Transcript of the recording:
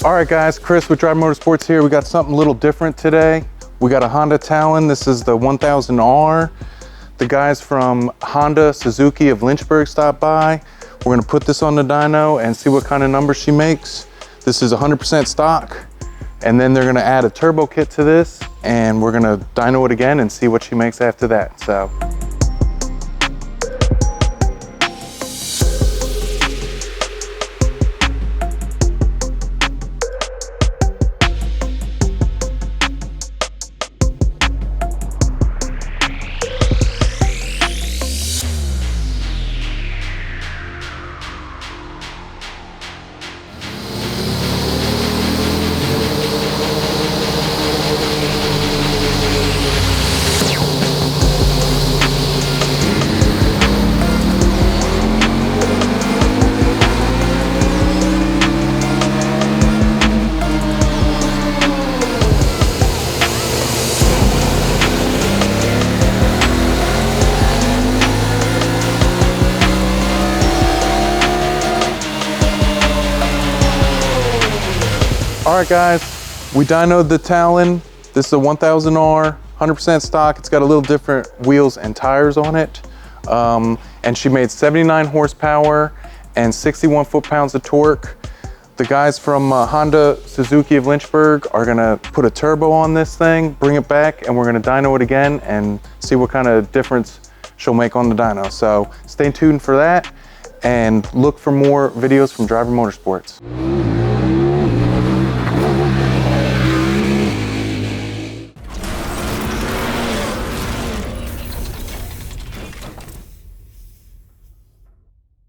All right guys, Chris with Drive Motorsports here. We got something a little different today. We got a Honda Talon. This is the 1000R. The guys from Honda Suzuki of Lynchburg stopped by. We're gonna put this on the dyno and see what kind of numbers she makes. This is 100% stock. And then they're gonna add a turbo kit to this and we're gonna dyno it again and see what she makes after that, so. All right guys, we dynoed the Talon. This is a 1000R, 100% stock. It's got a little different wheels and tires on it. And she made 79 horsepower and 61 foot-pounds of torque. The guys from Honda Suzuki of Lynchburg are gonna put a turbo on this thing, bring it back, and we're gonna dyno it again and see what kind of difference she'll make on the dyno. So stay tuned for that and look for more videos from Driver Motorsports.